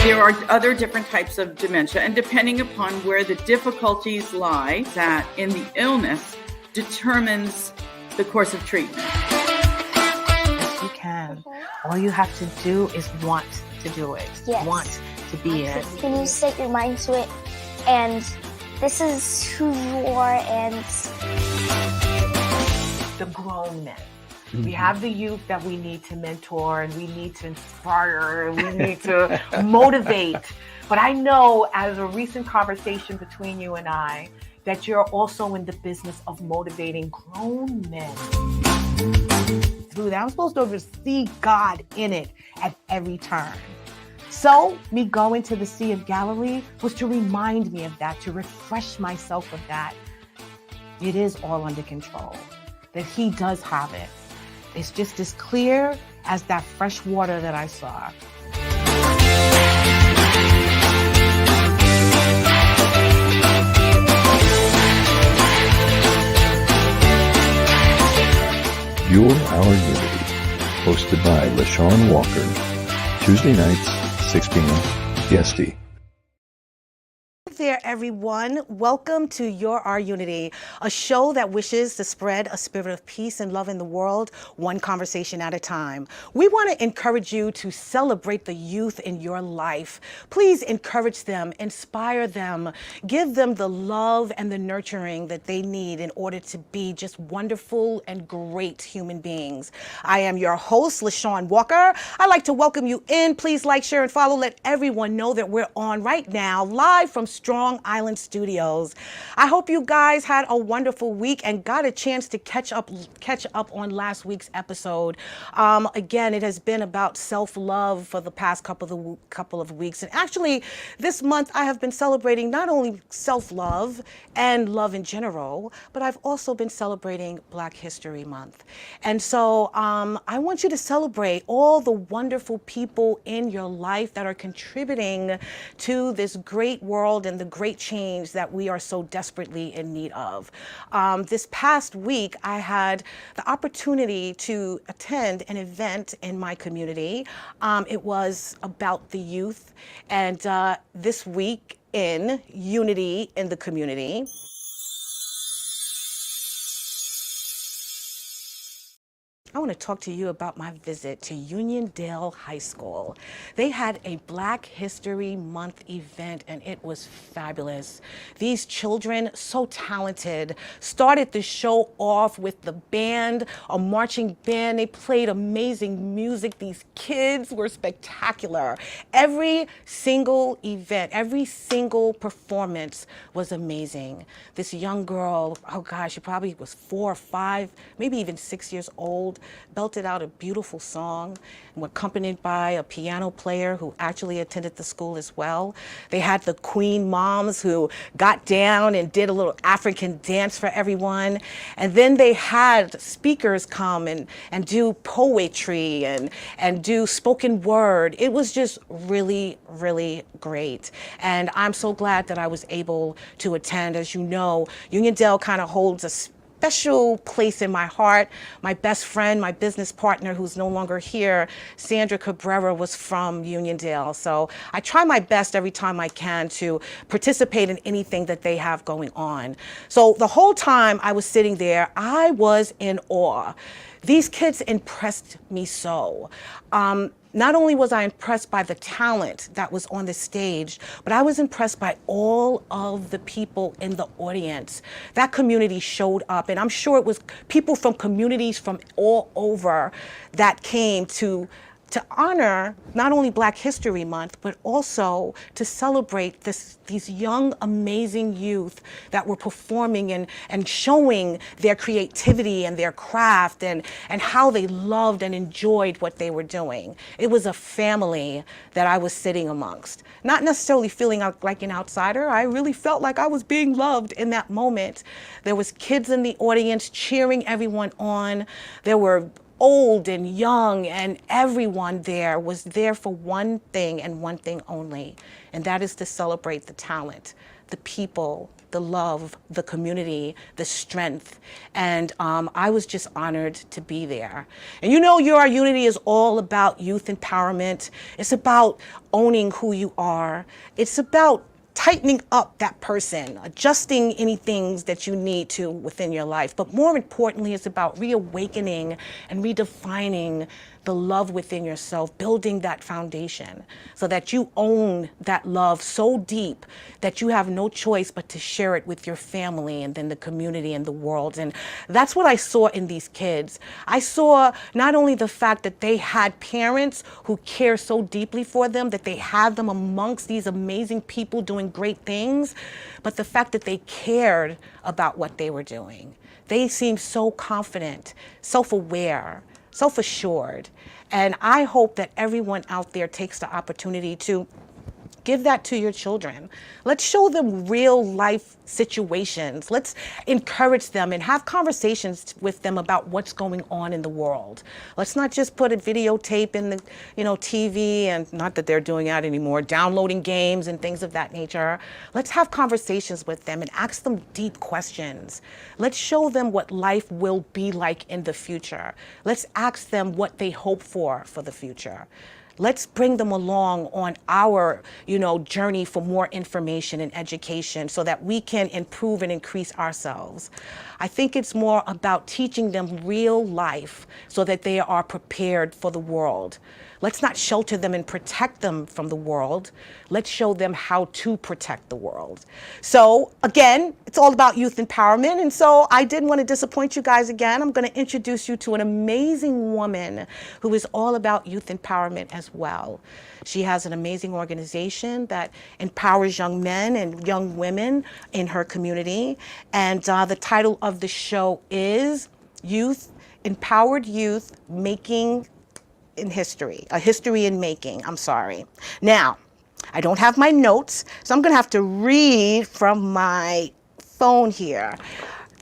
There are other different types of dementia, and depending upon where the difficulties lie, that in the illness determines the course of treatment. Yes, you can. All you have to do is want to do it. Yes. Want to be it. When you set your mind to it, and this is who you are, and the grown men. We have the youth that we need to mentor, and we need to inspire, and we need to motivate. But I know, as a recent conversation between you and I, that you're also in the business of motivating grown men. Through that, I'm supposed to see God in it at every turn. So me going to the Sea of Galilee was to remind me of that, to refresh myself of that. It is all under control, that He does have it. It's just as clear as that fresh water that I saw. You're Our Unity, hosted by LaShawn Walker, Tuesday nights, 6 p.m. PST. There, everyone. Welcome to Your Our Unity, a show that wishes to spread a spirit of peace and love in the world, one conversation at a time. We want to encourage you to celebrate the youth in your life. Please encourage them, inspire them, give them the love and the nurturing that they need in order to be just wonderful and great human beings. I am your host, LaShawn Walker. I'd like to welcome you in. Please like, share, and follow. Let everyone know that we're on right now, live from Strong Island Studios. I hope you guys had a wonderful week and got a chance to catch up on last week's episode. Again, it has been about self-love for the past couple of weeks, and actually this month I have been celebrating not only self-love and love in general, but I've also been celebrating Black History Month. And so I want you to celebrate all the wonderful people in your life that are contributing to this great world and the great change that we are so desperately in need of. This past week, I had the opportunity to attend an event in my community. It was about the youth, and this week in Unity in the Community. I want to talk to you about my visit to Uniondale High School. They had a Black History Month event, and it was fabulous. These children, so talented, started the show off with the band, a marching band. They played amazing music. These kids were spectacular. Every single event, every single performance was amazing. This young girl, oh gosh, she probably was 4 or 5, maybe even 6 years old, belted out a beautiful song, and were accompanied by a piano player who actually attended the school as well. They had the Queen moms who got down and did a little African dance for everyone. And then they had speakers come and do poetry and do spoken word. It was just really, really great. And I'm so glad that I was able to attend. As you know, Uniondale kind of holds a special place in my heart. My best friend, my business partner, who's no longer here, Sandra Cabrera, was from Uniondale. So I try my best every time I can to participate in anything that they have going on. So the whole time I was sitting there, I was in awe. These kids impressed me so. Not only was I impressed by the talent that was on the stage, but I was impressed by all of the people in the audience. That community showed up, and I'm sure it was people from communities from all over that came to honor not only Black History Month, but also to celebrate these young, amazing youth that were performing and showing their creativity and their craft and how they loved and enjoyed what they were doing. It was a family that I was sitting amongst. Not necessarily feeling like an outsider. I really felt like I was being loved in that moment. There was kids in the audience cheering everyone on. There were old and young, and everyone there was there for one thing and one thing only, and that is to celebrate the talent the people, the love, the community, the strength. And I was just honored to be there. And you know, Our Unity is all about youth empowerment. It's about owning who you are. It's about tightening up that person, adjusting any things that you need to within your life. But more importantly, it's about reawakening and redefining the love within yourself, building that foundation so that you own that love so deep that you have no choice but to share it with your family and then the community and the world. And that's what I saw in these kids. I saw not only the fact that they had parents who care so deeply for them, that they have them amongst these amazing people doing great things, but the fact that they cared about what they were doing. They seemed so confident, self-aware, self-assured. And I hope that everyone out there takes the opportunity to give that to your children. Let's show them real life situations. Let's encourage them and have conversations with them about what's going on in the world. Let's not just put a videotape in the TV, and not that they're doing that anymore, downloading games and things of that nature. Let's have conversations with them and ask them deep questions. Let's show them what life will be like in the future. Let's ask them what they hope for the future. Let's bring them along on our, journey for more information and education so that we can improve and increase ourselves. I think it's more about teaching them real life so that they are prepared for the world. Let's not shelter them and protect them from the world. Let's show them how to protect the world. So again, it's all about youth empowerment. And so I didn't want to disappoint you guys again. I'm going to introduce you to an amazing woman who is all about youth empowerment as well. She has an amazing organization that empowers young men and young women in her community. And the title of the show is Empowered Youth Making in History, a history in making, I'm sorry. Now, I don't have my notes, so I'm gonna have to read from my phone here.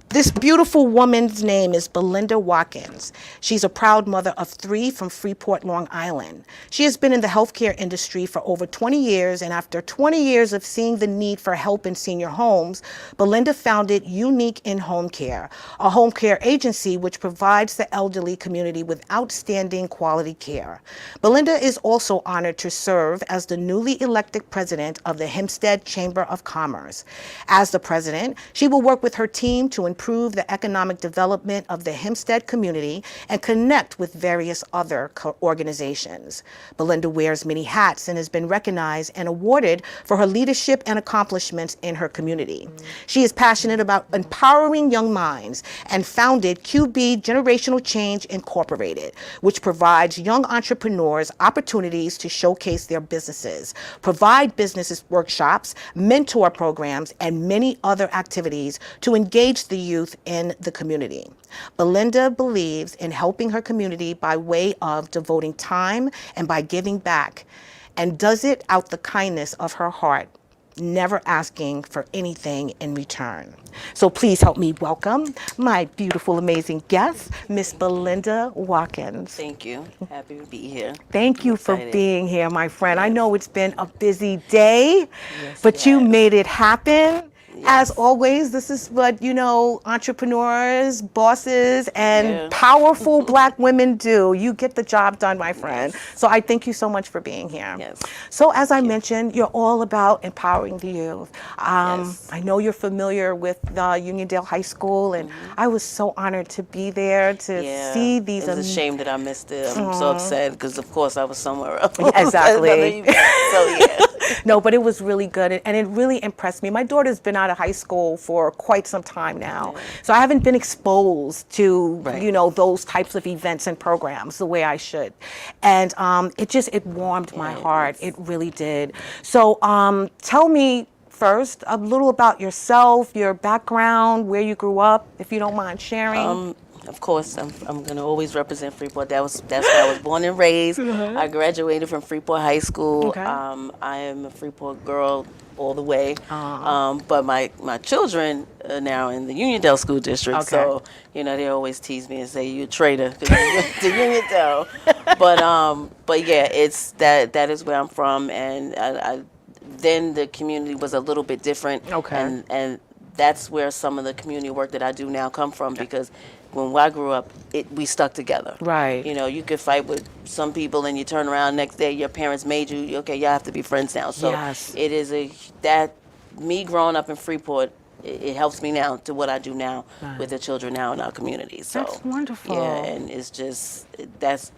This beautiful woman's name is Belinda Watkins. She's a proud mother of 3 from Freeport, Long Island. She has been in the healthcare industry for over 20 years, and after 20 years of seeing the need for help in senior homes, Belinda founded Unique in Home Care, a home care agency which provides the elderly community with outstanding quality care. Belinda is also honored to serve as the newly elected president of the Hempstead Chamber of Commerce. As the president, she will work with her team to improve the economic development of the Hempstead community and connect with various other organizations. Belinda wears many hats and has been recognized and awarded for her leadership and accomplishments in her community. She is passionate about empowering young minds and founded Q.B Generational Change Inc, which provides young entrepreneurs opportunities to showcase their businesses, provide business workshops, mentor programs, and many other activities to engage the youth in the community. Belinda believes in helping her community by way of devoting time and by giving back, and does it out the kindness of her heart, never asking for anything in return. So please help me welcome my beautiful, amazing guest, Miss Belinda Watkins. Thank you. Happy to be here. Thank you for Excited. being here, my friend. I know it's been a busy day, Yes, but you yes. made it happen. As Yes. always, this is what, entrepreneurs, bosses, and Yeah. powerful Black women do. You get the job done, my friend. Yes. So I thank you so much for being here. Yes. So as I mentioned, you're all about empowering the youth. Yes. I know you're familiar with Uniondale High School, and I was so honored to be there to Yeah. see these. It's a shame that I missed it. I'm so upset because, of course, I was somewhere else. Exactly. Another event. So, yeah. No, but it was really good, and it really impressed me. My daughter's been out of high school for quite some time now, so I haven't been exposed to, Right. those types of events and programs the way I should. And it warmed my heart. It really did. So tell me first a little about yourself, your background, where you grew up, if you don't mind sharing. Of course, I'm going to always represent Freeport. That's where I was born and raised. I graduated from Freeport High School. Okay. I am a Freeport girl all the way. But my children are now in the Uniondale School District. Okay. So, they always tease me and say, you're a traitor because you went to Uniondale. But yeah, that is where I'm from. And I then the community was a little bit different. Okay. And that's where some of the community work that I do now come from, because when I grew up, we stuck together. Right. You know, you could fight with some people and you turn around next day, your parents made you, okay, y'all have to be friends now. So Yes. it is me growing up in Freeport, it helps me now to what I do now with the children now in our community. So That's wonderful. Yeah, and it's just that's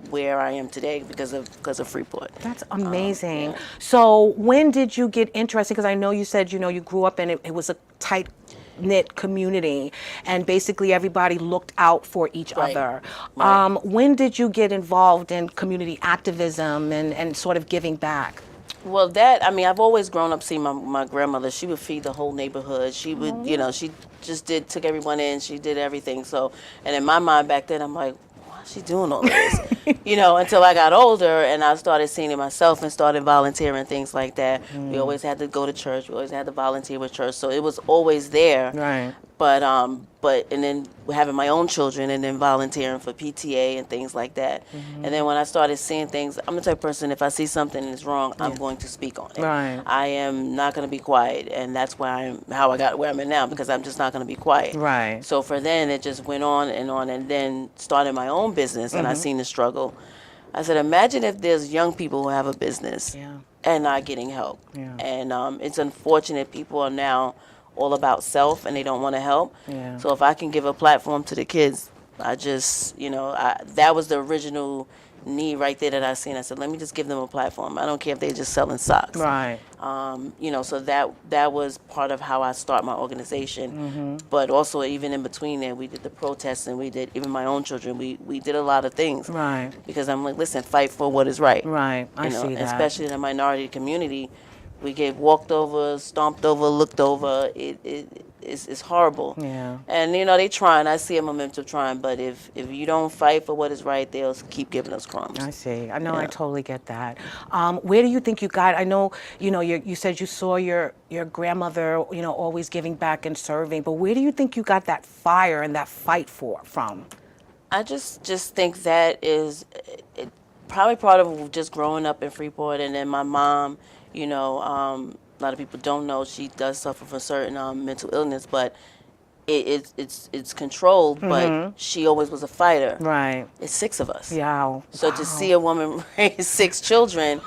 where I am today because of Freeport. That's amazing. Yeah. So when did you get interested? Because I know you said, you grew up in it was a tight knit community, and basically everybody looked out for each Right. other. Right. When did you get involved in community activism and sort of giving back? Well, I've always grown up seeing my grandmother. She would feed the whole neighborhood. She would, she just took everyone in. She did everything. So, and in my mind back then, I'm like, why is she doing all this? Until I got older and I started seeing it myself and started volunteering, things like that. We always had to go to church. We always had to volunteer with church. So it was always there. Right. But and then having my own children and then volunteering for PTA and things like that. And then when I started seeing things, I'm the type of person, if I see something is wrong, I'm going to speak on it. Right. I am not going to be quiet, and that's how I got where I'm at now, because I'm just not going to be quiet. Right. So for then, it just went on, and then started my own business, and I seen the struggle. I said, imagine if there's young people who have a business and not getting help. Yeah. And it's unfortunate people are now all about self and they don't want to help. Yeah. So if I can give a platform to the kids, I just, that was the original need right there that I seen. I said, let me just give them a platform. I don't care if they're just selling socks. Right. So that was part of how I start my organization. But also even in between there, we did the protests, and we did, even my own children, we did a lot of things. Right. Because I'm like, listen, fight for what is right. Right. I see that. Especially in the minority community. We get walked over, stomped over, looked over. It's horrible. Yeah. And they trying. I see a momentum trying, but if you don't fight for what is right, they'll keep giving us crumbs. I see. I know. I totally get that. Where do you think you got? I know. You said you saw your grandmother, always giving back and serving. But where do you think you got that fire and that fight from? I just think that is probably part of just growing up in Freeport, and then my mom. A lot of people don't know she does suffer from certain mental illness, but it's controlled. But she always was a fighter. Right. It's 6 of us. Yeah. So to see a woman raise 6 children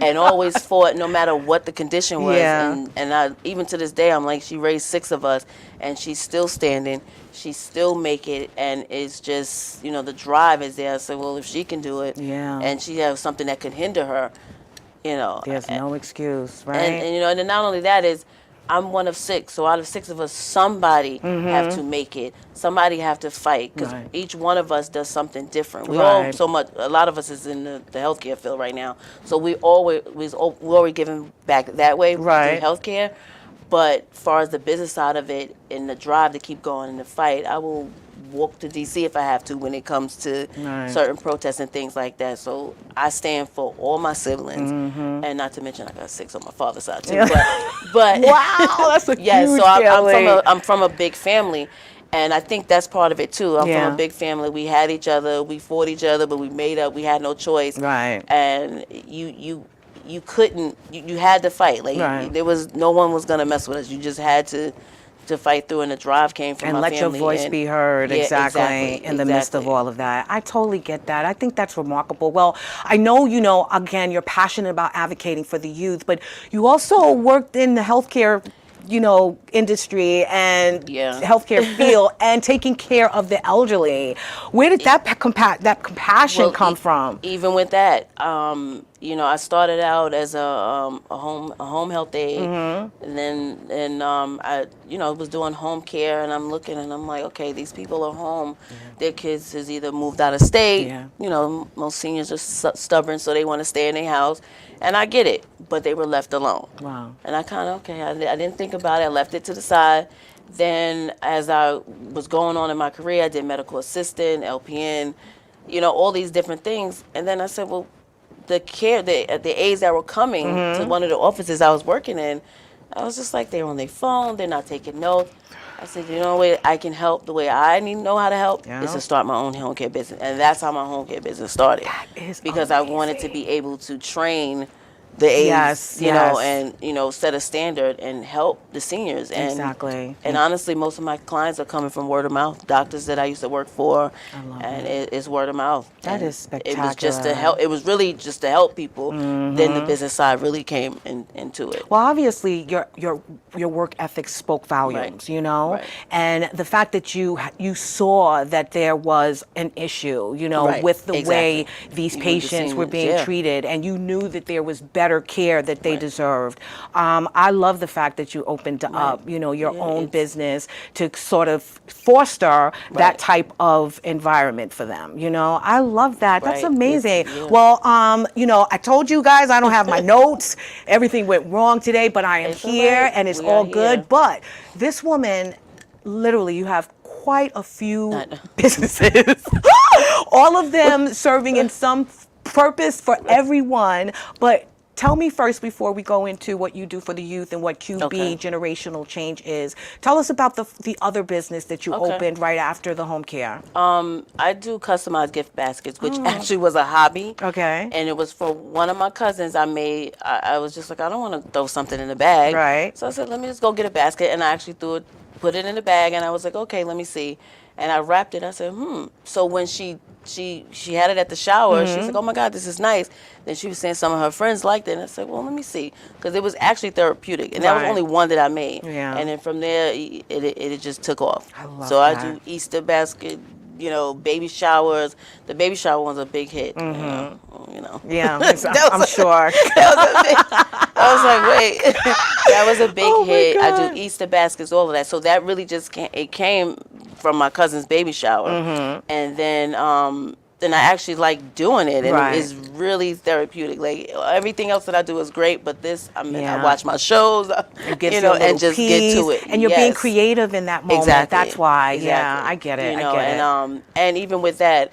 and always fought no matter what the condition was, and I, even to this day, I'm like, she raised 6 of us, and she's still standing. She still make it, and it's just the drive is there. So well, if she can do it, and she has something that could hinder her. There's no excuse, right? And not only that is, I'm one of 6, so out of 6 of us, somebody have to make it. Somebody have to fight, because each one of us does something different. We all a lot of us is in the healthcare field right now, so we're always giving back that way through healthcare. But as far as the business side of it and the drive to keep going and the fight, I will walk to D.C. if I have to when it comes to certain protests and things like that. So I stand for all my siblings, and not to mention I got 6 on my father's side too. But wow, that's a huge so family. I'm from a big family, and I think that's part of it too. I'm from a big family. We had each other, we fought each other, but we made up. We had no choice. Right. And you couldn't. You had to fight. Like there was no one was gonna mess with us. You just had to fight through, and the drive came from and my let family. your voice be heard. Exactly. In the midst of all of that. I totally get that. I think that's remarkable. Well, I know, again, you're passionate about advocating for the youth, but you also worked in the healthcare industry and healthcare field and taking care of the elderly. Where did that compassion come from? Even with that, I started out as a home health aide, and then I was doing home care, and I'm looking and I'm like, okay, these people are home. Their kids has either moved out of state. Most seniors are stubborn, so they want to stay in their house. And I get it, but they were left alone. Wow. And I kind of, I didn't think about it. I left it to the side. Then as I was going on in my career, I did medical assistant, LPN, all these different things. And then I said, well, the aides that were coming to one of the offices I was working in, I was just like, they're on their phone, they're not taking notes. I said, way I can help, the way I need to know how to help is to start my own home care business. And that's how my home care business started. That is because amazing. I wanted to be able to train the age, Yes, you know, yes. and set a standard and help the seniors. And Exactly. And honestly, most of my clients are coming from word of mouth. Doctors that I used to work for, I love and it. it's word of mouth. That And is it was just to spectacular. help. It was really just to help people. Then the business side really came into it. Well, obviously, your work ethic spoke volumes, you know, Right. and the fact that you saw that there was an issue, you know, Right. with the Exactly. way these With the patients were seniors, being yeah. treated, and you knew that there was better care that they Right. deserved. I love the fact that you opened up, you know, your Yeah, own it's- business to sort of foster that Right. type of environment for them. You know, I love that. That's Right. amazing. Yeah. Well, you know, I told you guys I don't have my notes. Everything went wrong today, but I am It's all here right. and it's We are all good. here. But this woman, literally, you have quite a few I know. businesses, all of them serving in some purpose for everyone. But tell me first, before we go into what you do for the youth and what Q.B Okay. Generational Change is, tell us about the other business that you Okay. opened right after the home care. I do customized gift baskets, which actually was a hobby. Okay. And it was for one of my cousins. I was just like, I don't want to throw something in the bag. Right. So I said, let me just go get a basket. And I actually put it in the bag, and I was like, okay, let me see. And I wrapped it. I said, So when she had it at the shower, she's like, oh my God, this is nice. Then she was saying some of her friends liked it. And I said, well, let me see. Because it was actually therapeutic. And that was Right. only one that I made. Yeah. And then from there, it just took off. I love so I that. do Easter basket, you know, baby showers. The baby shower one's a big hit. You know. Yeah, That I'm was a- sure. I was like, wait, that was a big Oh my hit. I God. do Easter baskets, all of that. So that really just came from my cousin's baby shower, and then I actually like doing it, and Right. it is really therapeutic. Like everything else that I do is great, but this, I mean, Yeah. I watch my shows, It gives you know, a little and just get to peace, it. and you're being Yes. creative in that moment. Exactly. That's why. Exactly. Yeah, I get it. You know, I get it. and even with that,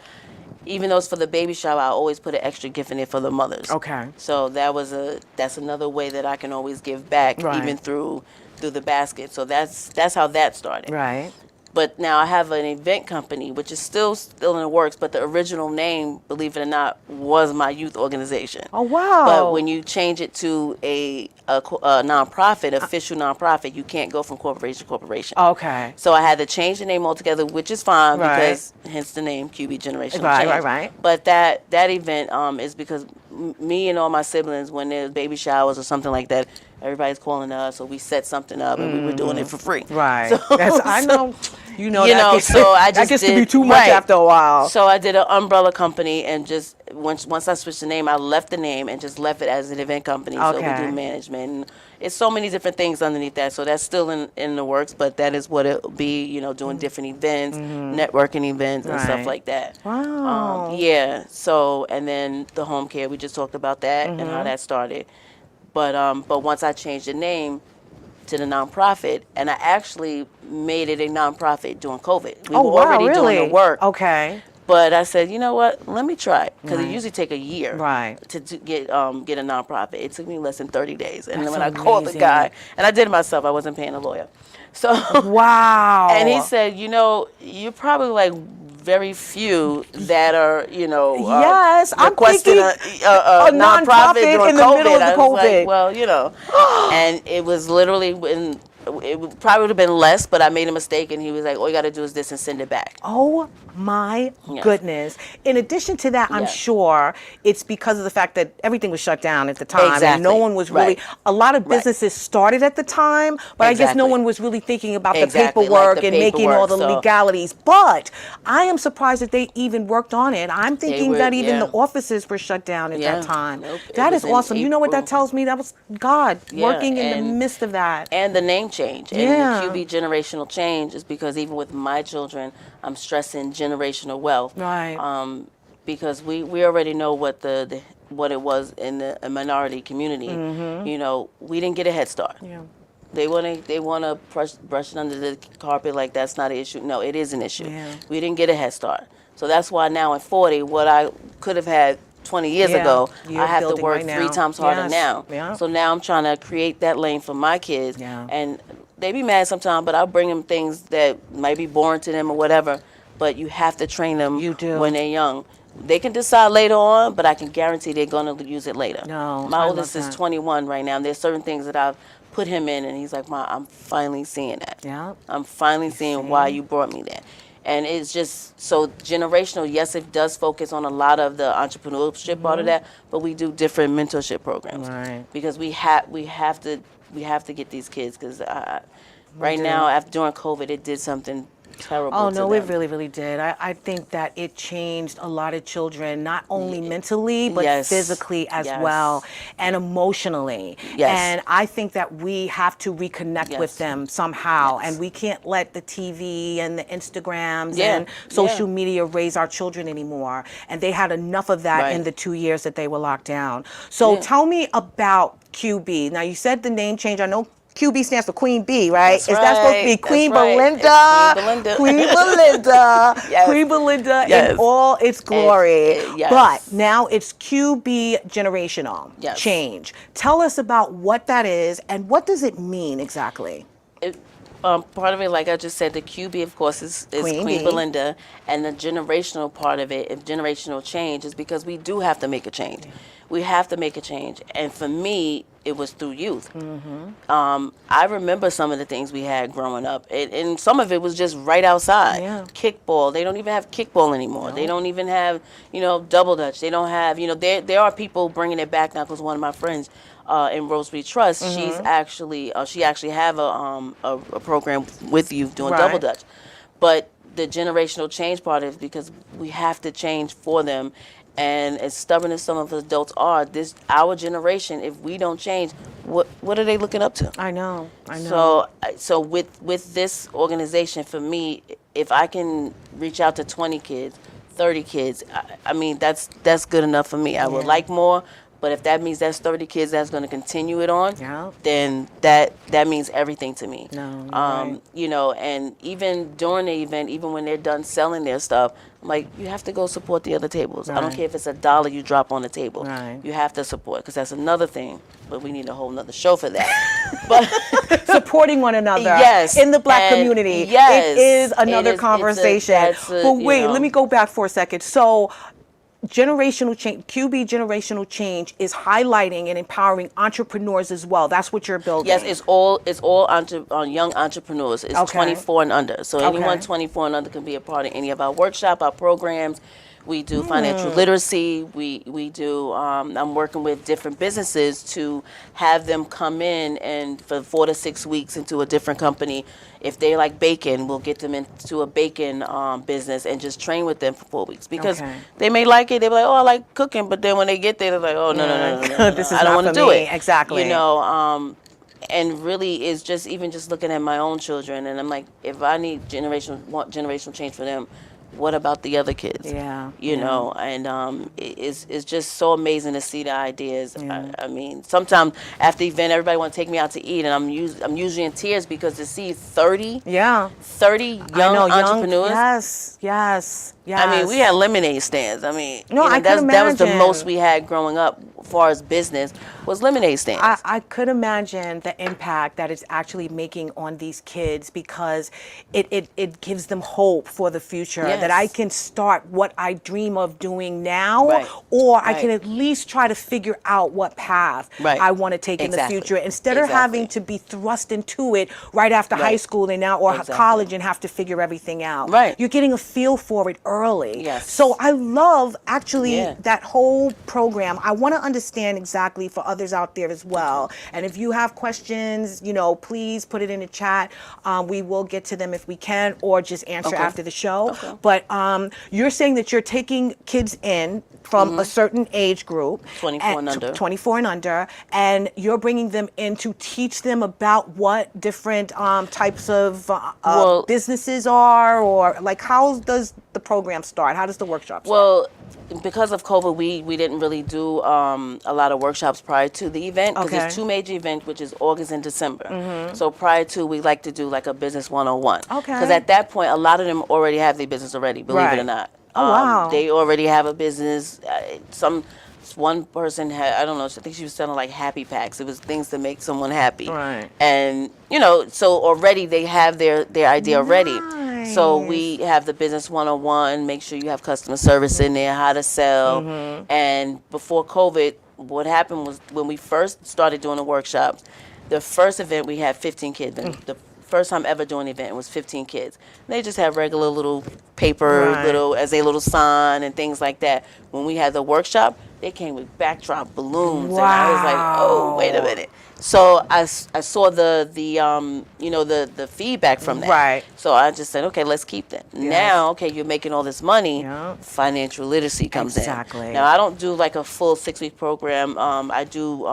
even though it's for the baby shower, I always put an extra gift in it for the mothers. Okay. So that's another way that I can always give back, Right. even through the basket. So that's how that started. Right. But now I have an event company, which is still in the works. But the original name, believe it or not, was my youth organization. Oh, wow. But when you change it to a nonprofit, official nonprofit, you can't go from corporation to corporation. Okay. So I had to change the name altogether, which is fine Right. because hence the name Q.B Generational Right, Change. right. But that event is because me and all my siblings, when there's baby showers or something like that, everybody's calling us, so we set something up and we were doing it for free. Right. So, I know. You know. you that know, gets, so I just that gets to be did- too much right. after a while. So I did an umbrella company, and just once I switched the name, I left the name and just left it as an event company. So we Okay. do management. And it's so many different things underneath that. So that's still in the works, but that is what it'll be. You know, doing different events, networking events, and Right. stuff like that. Wow. Yeah. So and then the home care, we just talked about that and how that started. But once I changed the name to the nonprofit, and I actually made it a nonprofit during COVID. We Oh, were wow, already really? doing the work. Okay. But I said, you know what? Let me try it because Right. it usually take a year Right. to get a nonprofit. It took me less than 30 days, and That's then when I called the amazing. guy, and I did it myself, I wasn't paying a lawyer. So Wow. and he said, you know, you're probably like very few that are, you know, Yes, I'm requesting thinking a nonprofit during in the COVID. middle of I the was like, COVID. well, you know, and it was literally when. It probably would have been less, but I made a mistake, and he was like, all you got to do is this and send it back. Oh my Yes. goodness. In addition to that, I'm Yes. sure it's because of the fact that everything was shut down at the time. And Exactly. no one was really, Right. a lot of Right. businesses started at the time, but I guess no Exactly. one was really thinking about the Exactly, like paperwork the and making all paperwork, the so- legalities. But I am surprised that they even worked on it. I'm thinking were- that even yeah. the offices were shut down at Yeah. that time. Nope, it That was is in awesome. You know what that April. tells me? That was God Yeah, working in the and- midst of that. And the name change. And Yeah. the QB Generational Change is because even with my children, I'm stressing generational wealth. Right. Because we already know what what it was in the minority community. You know, we didn't get a head start. Yeah. They want to brush it under the carpet like that's not an issue. No, it is an issue. Yeah. We didn't get a head start. So that's why now at 40, what I could have had 20 years Yeah, ago, you're I have to building work right now. 3 times harder Yes, now. yeah. So now I'm trying to create that lane for my kids. Yeah. And they be mad sometimes, but I'll bring them things that might be boring to them or whatever. But you have to train them You do. when they're young. they can decide later on, but I can guarantee they're going to use it later. No, My I oldest love is that. 21 right now, and there's certain things that I've put him in, and he's like, "Ma, I'm finally seeing that. Yeah. I'm finally seeing why you brought me there." And it's just so generational. Yes, it does focus on a lot of the entrepreneurship part of that, but we do different mentorship programs, Right. because we have to get these kids, because right do. now, after during COVID, it did something terrible. Oh, to no, them. it really, really did. I think that it changed a lot of children, not only mentally, but Yes. physically as Yes. well, and emotionally. Yes. And I think that we have to reconnect with Yes. them somehow. Yes. And we can't let the TV and the Instagrams Yeah. and social Yeah. media raise our children anymore. And they had enough of that Right. in the 2 years that they were locked down. So Yeah. tell me about QB. Now, you said the name change. I know QB stands for Queen Bee, right? That's Is that supposed to be right. Queen That's right. Belinda? It's Queen Belinda. Queen Belinda. Yes. Queen Belinda Yes. in all its glory. Yes. But now it's QB Generational Yes. Change. Tell us about what that is and what does it mean exactly? Part of it, like I just said, the QB, of course, is Queen Queen Bee. Belinda, and the generational part of it, if generational change, is because we do have to make a change. We have to make a change, and for me, it was through youth. I remember some of the things we had growing up, and some of it was just right outside. Yeah. Kickball. They don't even have kickball anymore. They don't even have, double dutch. They don't have, there are people bringing it back now, because one of my friends in Roseby Trust, she's actually, she actually have a program with youth doing Right. double dutch. But the generational change part is because we have to change for them. And as stubborn as some of us adults are, our generation, if we don't change, what are they looking up to? I know. I know. So with this organization, for me, if I can reach out to 20 kids, 30 kids, I mean, that's good enough for me. I would like more, but if that means that's 30 kids that's going to continue it on, Yeah. then that means everything to me. No, you're right. And even during the event, even when they're done selling their stuff, I'm like, you have to go support the other tables. I don't Right. care if it's $1 you drop on the table. Right. You have to support, because that's another thing. But we need a whole nother show for that. But Supporting one another Yes, in the Black and community. yes, It is another it is- conversation. But wait, let me go back for a second. So generational change, QB Generational Change is highlighting and empowering entrepreneurs as well. That's what you're building. Yes, it's all young entrepreneurs. It's Okay. 24 and under. So anyone Okay. 24 and under can be a part of any of our workshop, our programs. We do financial literacy. We do. I'm working with different businesses to have them come in and for 4 to 6 weeks into a different company. If they like bacon, we'll get them into a bacon business and just train with them for 4 weeks, because Okay. they may like it. They're like, oh, I like cooking, but then when they get there, they're like, oh, no. This is I don't not want to for do me. it. Exactly. And really is just even just looking at my own children, and I'm like, if I need generational change for them, what about the other kids? Yeah, And it's just so amazing to see the ideas. I mean, sometimes after the event, everybody want to take me out to eat, and I'm usually in tears, because to see 30 young entrepreneurs. Yes. I mean, we had lemonade stands. I mean, No, I could that was the imagine. most we had growing up as far as business, was lemonade stands. I could imagine the impact that it's actually making on these kids, because it gives them hope for the future, Yes. that I can start what I dream of doing now, Right. or I Right. can at least try to figure out what path Right. I want to take in the Exactly. future, instead of Exactly. having to be thrust into it right after high Right. school and now or Exactly. college and have to figure everything out. Right. You're getting a feel for it early. Yes. So I love actually Yeah. that whole program. I want to understand exactly for others out there as well. And if you have questions, please put it in the chat. We will get to them if we can, or just answer Okay. after the show. Okay. But you're saying that you're taking kids in from a certain age group, 24 and under. 24 and under, and you're bringing them in to teach them about what different types of Well- businesses are, or like how does the program start? How does the workshop start? Well, because of COVID, we didn't really do a lot of workshops prior to the event, because Okay. there's 2 major events, which is August and December. So prior to, we like to do like a business 101. Okay. Because at that point, a lot of them already have their business already, believe Right. it or not. Oh, wow. They already have a business. One person had, I don't know, I think she was selling like happy packs. It was things to make someone happy. Right. And, so already they have their idea already. So we have the business 101, make sure you have customer service in there, how to sell. And before COVID, what happened was when we first started doing the workshops, the first event we had 15 kids. And the first time ever doing an event was 15 kids. And they just have regular little paper, as a little sign and things like that. When we had the workshop, they came with backdrop balloons, and I was like, oh, wait a minute. So I saw the feedback from that. Right. So I just said, okay, let's keep that. Yes. Now, okay, you're making all this money. Yep. Financial literacy comes Exactly. in. Now, I don't do like a full 6-week program. I do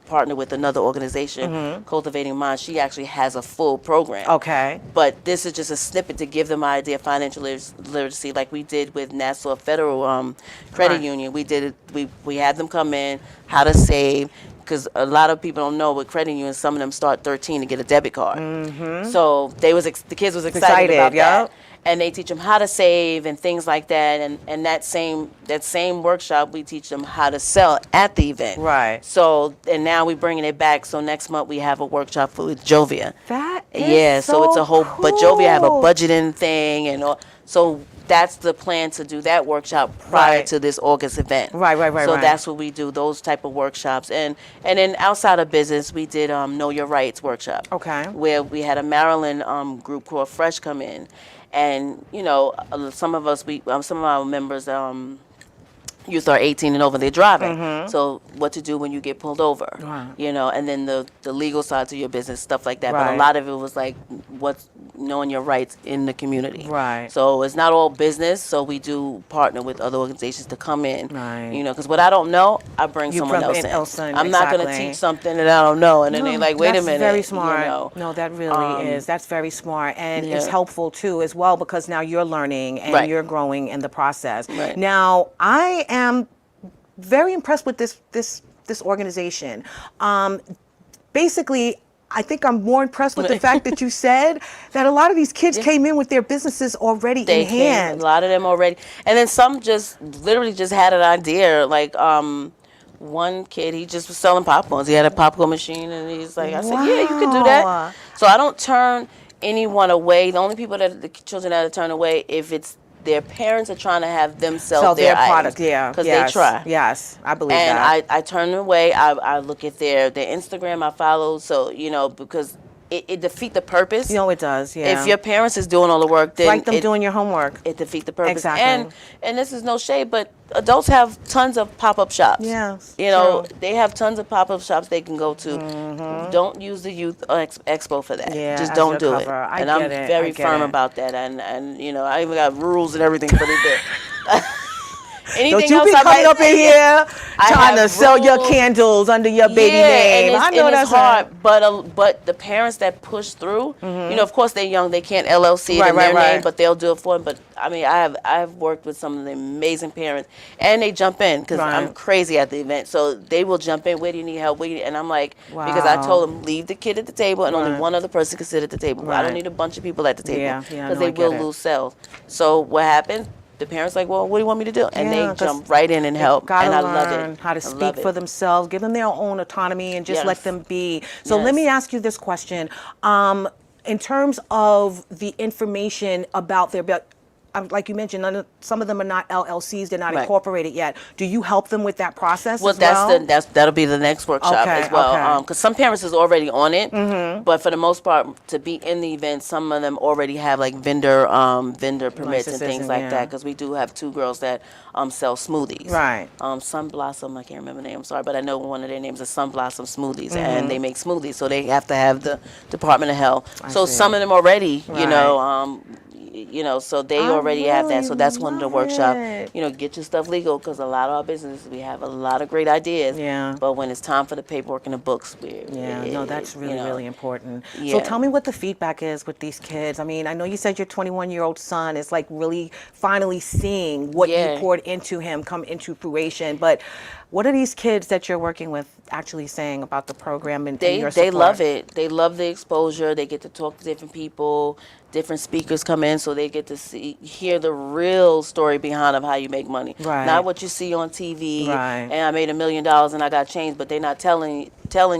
partner with another organization, Cultivating Minds. She actually has a full program. Okay. But this is just a snippet to give them an idea of financial literacy, like we did with Nassau Federal Credit Union. We did it. We had them come in, how to save. Because a lot of people don't know with credit unions, some of them start 13 to get a debit card. So the kids was excited about that, and they teach them how to save and things like that. And that same workshop, we teach them how to sell at the event. Right. So and now we're bringing it back. So next month we have a workshop with Jovia. That is so it's a whole. cool. But Jovia have a budgeting thing and all. So that's the plan, to do that workshop prior to this August event. Right. So that's what we do, those type of workshops. And then outside of business, we did Know Your Rights workshop. Okay. Where we had a Maryland group called Fresh come in. And, some of us, some of our members, youth are 18 and over, they're driving. So what to do when you get pulled over, and then the legal side to your business, stuff like that. But a lot of it was like what's knowing your rights in the community. Right. So it's not all business. So we do partner with other organizations to come in. Right. Because what I don't know, I bring someone else in. I'm not going to teach something that I don't know, and then they're like, wait a minute. That's very smart. No, that really is. That's very smart, and it's helpful too as well, because now you're learning and you're growing in the process. Right. Now, I am very impressed with this organization. Basically, I think I'm more impressed with the fact that you said that a lot of these kids came in with their businesses already in hand. A lot of them already. And then some just literally just had an idea. Like one kid, he just was selling popcorns. He had a popcorn machine, and he's like, I said, yeah, you could do that. So I don't turn anyone away. The only people the children that I turn away, if it's their parents are trying to have them sell their product, because they try. Yes, I believe and that. I turn them away. I look at their Instagram. I follow, so because it defeat the purpose. It does. Yeah. If your parents is doing all the work, then like them doing your homework. It defeat the purpose. Exactly. And this is no shade, but adults have tons of pop-up shops. Yes. They have tons of pop-up shops they can go to. Don't use the youth expo for that. Yeah, just don't do it. And I'm very firm about that. And I even got rules and everything for it. Anything Don't you else be coming up in here trying to sell your candles under your baby name. I know that's hard, but the parents that push through, of course they're young, they can't LLC it in their name, but they'll do it for them. But I mean, I've worked with some of the amazing parents, and they jump in because I'm crazy at the event, so they will jump in. Where do you need help? And I'm like, because I told them leave the kid at the table, and only one other person can sit at the table. I don't need a bunch of people at the table because they will lose sales. So what happens? The parents like, well, what do you want me to do? And they jump right in and help. And I love it. How to speak for themselves, give them their own autonomy, and just let them be. So let me ask you this question. In terms of the information about their, like you mentioned, some of them are not LLCs; they're not incorporated yet. Do you help them with that process? Well, that'll be the next workshop as well. Because some parents is already on it, but for the most part, to be in the event, some of them already have like vendor permits and things like that. Because we do have 2 girls that sell smoothies. Right. Sun Blossom, I can't remember the name. I'm sorry, but I know one of their names is Sun Blossom Smoothies, and they make smoothies, so they have to have the Department of Health. So some of them already, so they already have that. So that's one of the workshops. Get your stuff legal, because a lot of our businesses, we have a lot of great ideas. Yeah. But when it's time for the paperwork and the books, that's really important. Yeah. So tell me what the feedback is with these kids. I mean, I know you said your 21-year-old son is like really finally seeing what you poured into him come into fruition. But What are these kids that you're working with actually saying about the program and your support? They love it. They love the exposure. They get to talk to different people. Different speakers come in, so they get to hear the real story behind of how you make money. Right. Not what you see on TV. Right. And I made $1 million and I got changed, but they're not telling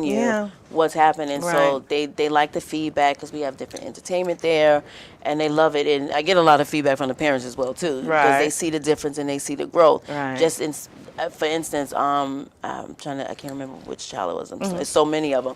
you what's happening. Right. So they like the feedback because we have different entertainment there, and they love it. And I get a lot of feedback from the parents as well too, because they see the difference and they see the growth. Right. Just for instance, I can't remember which child it was. There's so many of them,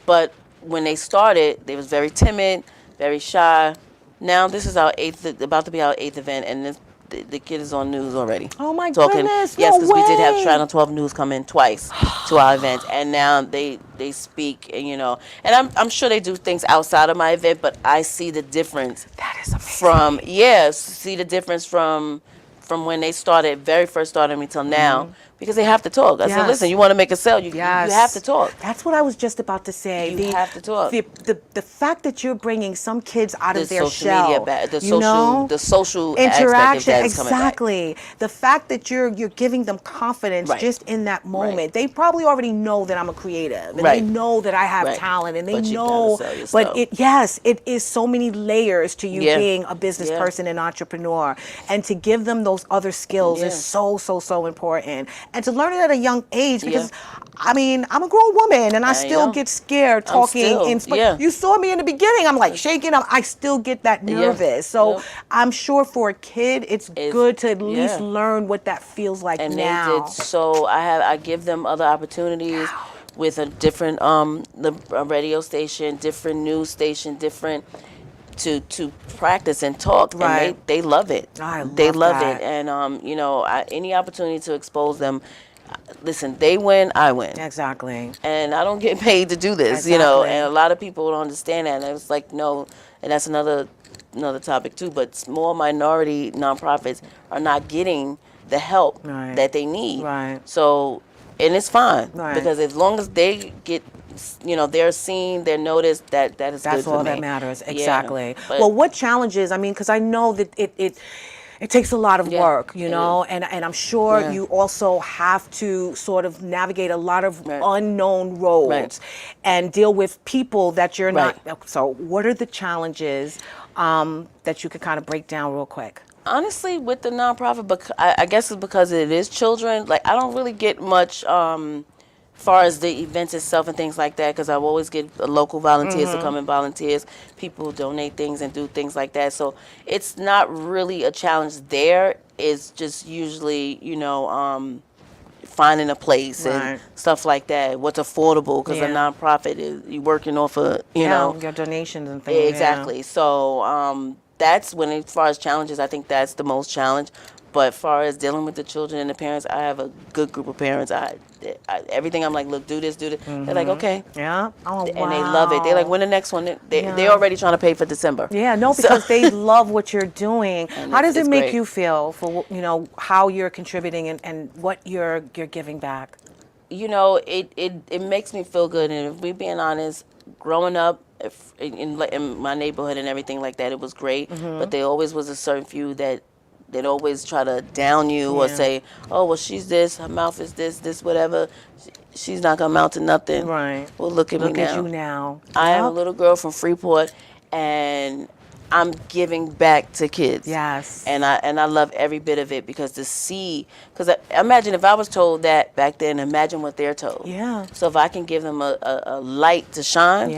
but when they started, they was very timid, very shy. Now this is about to be our 8th event, and the kid is on news already. Oh my talking. goodness! Yes, no because we did have way. Channel 12 News come in twice to our event, and now they speak, and and I'm sure they do things outside of my event, but I see the difference. That is amazing. See the difference from when they very first started me till now, because they have to talk. I said, listen, you want to make a sale, you have to talk. That's what I was just about to say. You have to talk. The fact that you're bringing some kids out of their social shell, media, the social interaction, aspect of that is coming back. exactly. The fact that you're giving them confidence just in that moment. Right. They probably already know that I'm a creative, and Right. they know that I have Right. talent, and they But you know. gotta sell yourself. But it is so many layers to you Yeah. being a business Yeah. person and entrepreneur, and to give them those other skills is so important, and to learn it at a young age, because I mean, I'm a grown woman and I still know. get scared talking you saw me in the beginning, I'm like shaking, I still get that nervous. So I'm sure for a kid it's good to at least learn what that feels like and now. they did. So I give them other opportunities with a different a radio station, different news station, different to practice and talk, Right. and they love it. They love that. it, and any opportunity to expose them. Listen, they win, I win. Exactly. And I don't get paid to do this, Exactly. and a lot of people don't understand that. And it's like, no, and that's another topic too, but small minority nonprofits are not getting the help that they need. Right. So, and it's fine, Right. because as long as they get, they're seen, they're noticed, that's good for me. That's all that matters. Exactly. But- Well, what challenges, because I know that it takes a lot of work, and I'm sure you also have to sort of navigate a lot of unknown roads and deal with people that you're not. So what are the challenges that you could kind of break down real quick? Honestly, with the nonprofit, I guess it's because it is children. Like, I don't really get much far as the events itself and things like that, because I always get local volunteers to come and volunteers. People donate things and do things like that. So it's not really a challenge there. It's just usually, finding a place and stuff like that. What's affordable, because a nonprofit is you working off of, your donations and things. Exactly. So that's when, as far as challenges, I think that's the most challenge. But as far as dealing with the children and the parents, I have a good group of parents. Everything I'm like, look, do this, do this. They're like, okay. Yeah. Oh, wow. And they love it. They're like, when the next one? They're already trying to pay for December. Yeah, no, because they love what you're doing. How does it make great. you feel for how you're contributing and what you're giving back? It makes me feel good. And if we're being honest, growing up in my neighborhood and everything like that, it was great. But there always was a certain few that they'd always try to down you or say, oh, well, she's this, her mouth is this, whatever. She's not going to amount to nothing. Right. Well, look at me now. Look at you now. I am a little girl from Freeport, and I'm giving back to kids. Yes. And I love every bit of it, because because imagine if I was told that back then, imagine what they're told. Yeah. So if I can give them a light to shine,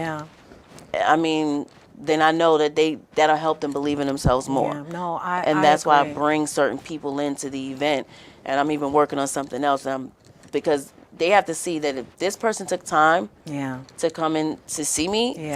then I know that that'll help them believe in themselves more. Yeah, no, that's why I agree. bring certain people into the event, and I'm even working on something else. Because they have to see that if this person took time to come in to see me,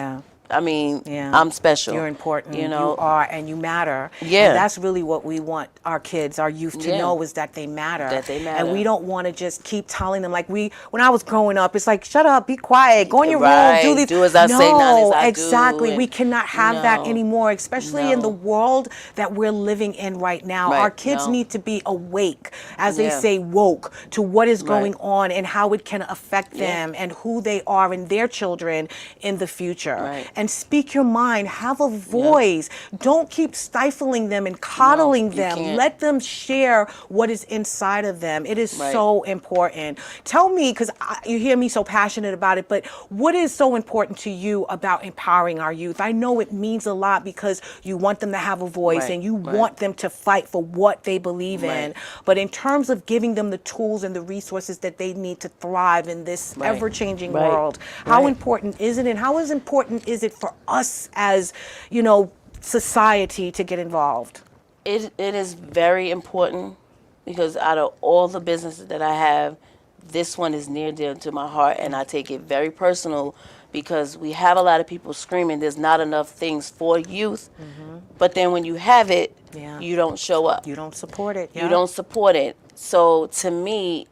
I'm special. You're important. You are, and you matter. Yeah. And that's really what we want our kids, our youth to know, is that they matter. That they matter. And we don't want to just keep telling them, like when I was growing up, it's like, shut up, be quiet, go in your room, do these. Do as I say, not as I do. Exactly. We cannot have that anymore, especially in the world that we're living in right now. Our kids need to be awake, as they say, woke, to what is going on and how it can affect them and who they are and their children in the future. and speak your mind. Have a voice. Don't keep stifling them and coddling them. can't. Let them share what is inside of them. It is so important. Tell me, because you hear me so passionate about it, but what is so important to you about empowering our youth? I know it means a lot because you want them to have a voice and you want them to fight for what they believe in. But in terms of giving them the tools and the resources that they need to thrive in this ever-changing world, how important is it, and how important is it for us as, you know, society to get involved? It is very important because out of all the businesses that I have, this one is near dear to my heart, and I take it very personal because we have a lot of people screaming there's not enough things for youth, but then when you have it, you don't show up. You don't support it. You don't support it. So to me,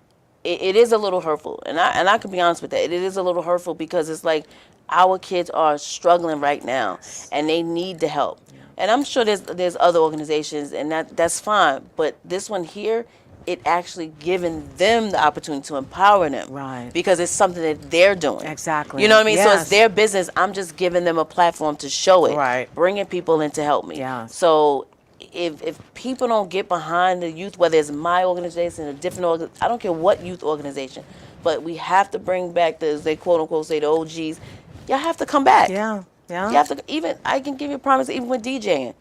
it is a little hurtful, and I can be honest with that. It is a little hurtful because it's like our kids are struggling right now, and they need the help. And I'm sure there's other organizations, and that's fine. But this one here, it actually giving them the opportunity to empower them, because it's something that they're doing. Exactly. You know what I mean? So it's their business. I'm just giving them a platform to show it, bringing people in to help me. So if people don't get behind the youth, whether it's my organization, a different I don't care what youth organization, but we have to bring back they quote unquote say the OGs. Y'all have to come back. Yeah. You have to, even I can give you a promise, even with DJing.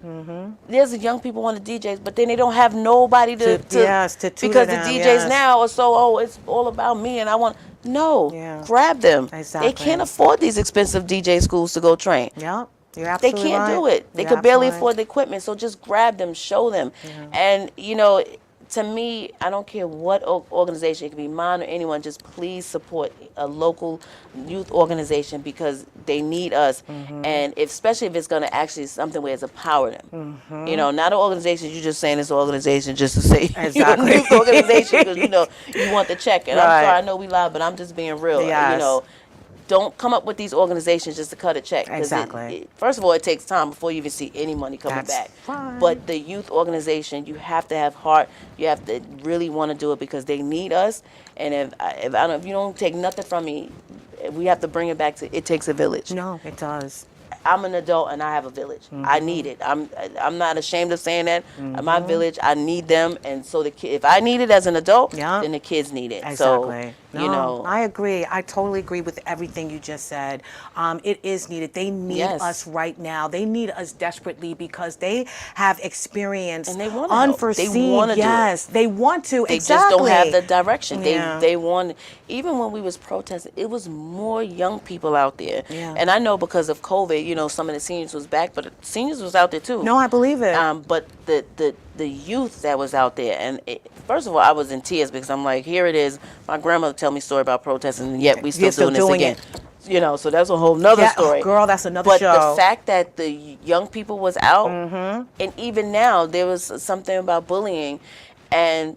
There's young people want the DJs, but then they don't have nobody to because the DJs now are so, it's all about me and I want. Grab them. They can't afford these expensive DJ schools to go train. You're absolutely they can't do it. They could barely afford the equipment, so just grab them, show them. And, you know, to me, I don't care what organization, it could be mine or anyone, just please support a local youth organization because they need us. And especially if it's going to actually something where it's empower them. You know, not an organization, you're just saying it's an organization just to say you're a youth organization because, you know, you want the check. And I'm sorry, I know we lie, but I'm just being real. You know, don't come up with these organizations just to cut a check. First of all, it takes time before you even see any money coming back. But the youth organization, you have to have heart. You have to really want to do it because they need us. And if you don't take nothing from me, we have to bring it back to it takes a village. No, it does. I'm an adult and I have a village. I need it. I'm not ashamed of saying that. My village, I need them, and so if I need it as an adult, then the kids need it. So you know, I agree. I totally agree with everything you just said. It is needed. They need us right now. They need us desperately because they have experienced and they want unforeseen. They want to do it. They want to. They just don't have the direction. They want. Even when we was protesting, it was more young people out there. And I know because of COVID, you know, some of the seniors was back, but the seniors was out there too. No, I believe it. But the youth that was out there, and first of all, I was in tears because I'm like, here it is. My grandmother tell me a story about protesting, and yet we still doing this again. You know, so that's a whole nother story. Girl, that's another but show. But the fact that the young people was out, and even now, there was something about bullying, and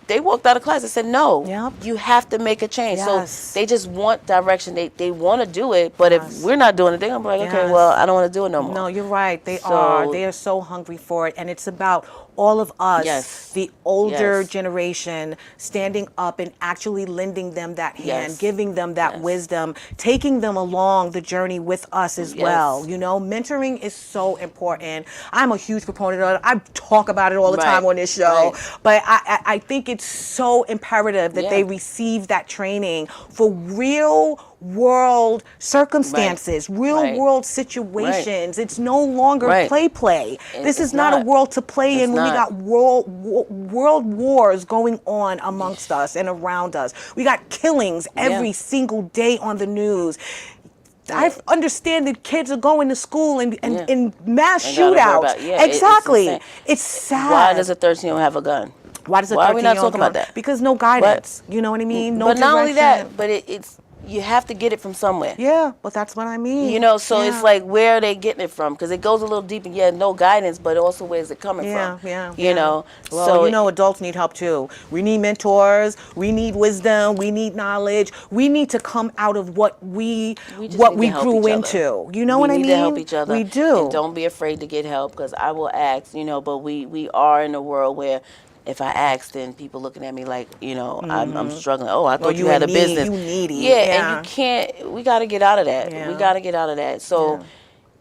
they walked out of class and said, no, you have to make a change. So they just want direction. They want to do it, but if we're not doing it, they're going to be like, okay, well, I don't want to do it no more. No, you're right. They are. They are so hungry for it. And it's about all of us, the older generation, standing up and actually lending them that hand, giving them that wisdom, taking them along the journey with us as well. You know, mentoring is so important. I'm a huge proponent of it. I talk about it all the time on this show. But I think it's so imperative that they receive that training for real world circumstances, real world situations. It's no longer play. This is not a world to play in when we got world wars going on amongst us and around us. We got killings every single day on the news. I understand that kids are going to school and mass shootouts. Exactly. It's sad. Why does a 13-year-old have a gun? Why are we not talking about that? Because no guidance. You know what I mean? No direction. But not only that, but it's you have to get it from somewhere. Yeah, but that's what I mean. You know, so it's like, where are they getting it from? Because it goes a little deep, and no guidance, but also where's it coming from? You know, well, so you know, adults need help too. We need mentors. We need wisdom. We need knowledge. We need to come out of what we grew into. You know what I mean? We need to help each other. We do. And don't be afraid to get help, because I will ask. You know, but we are in a world where, if I ask, then people looking at me like, you know, I'm struggling. Oh, I thought you had a business. You needy. And you can't. We got to get out of that. We got to get out of that. So,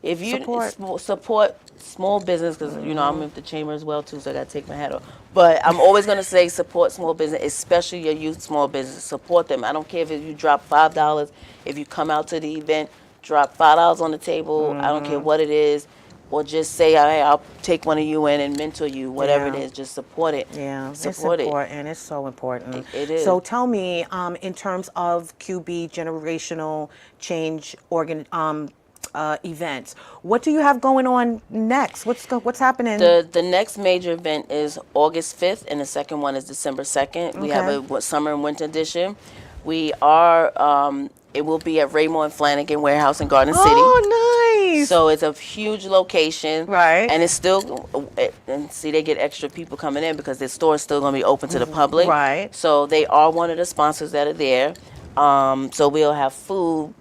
If you Support. support small business, because you know I'm in the chamber as well too, so I got to take my hat off. But I'm always going to say support small business, especially your youth small business. Support them. I don't care if you drop $5. If you come out to the event, drop $5 on the table. I don't care what it is, or just say, hey, I'll take one of you in and mentor you. Whatever it is, just support it. Yeah, support it's it. important. It's so important. It is. So tell me, in terms of QB Generational Change events, what do you have going on next? What's happening? The next major event is August 5th, and the second one is December 2nd. We have a summer and winter edition. We are, it will be at Raymore and Flanagan Warehouse in Garden City. Oh, nice. So it's a huge location. Right. And it's still, and see, they get extra people coming in because their store is still going to be open to the public. Right. So they are one of the sponsors that are there. So we'll have food,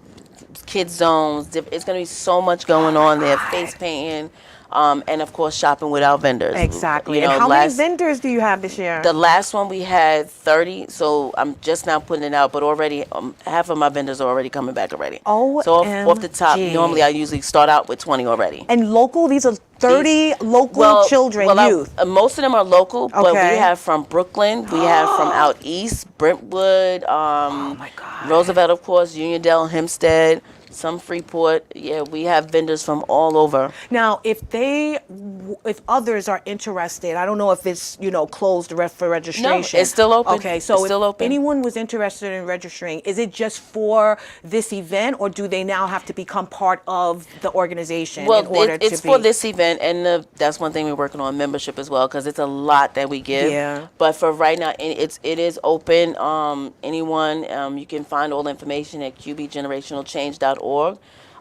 kids zones. It's going to be so much going on there. Face painting, and of course shopping with our vendors. Exactly. You know, and how many vendors do you have this year? The last one we had 30, so I'm just now putting it out, but already half of my vendors are already coming back already. Oh, so off the top, normally I usually start out with 20 already. And local, these are 30 local children, youth. Most of them are local, but we Okay. have from Brooklyn, we have from out east, Brentwood, Oh my God. Roosevelt, of course, Uniondale, Hempstead, some Freeport. Yeah, we have vendors from all over. Now, if others are interested, I don't know if it's, closed for registration. No, it's still open. Okay, so It's still if open. anyone was interested in registering, is it just for this event, or do they now have to become part of the organization Well, in order to be? it's for this event, and that's one thing we're working on, membership as well, because it's a lot that we give. Yeah. But for right now, it is open. Anyone, you can find all the information at qbgenerationalchange.org.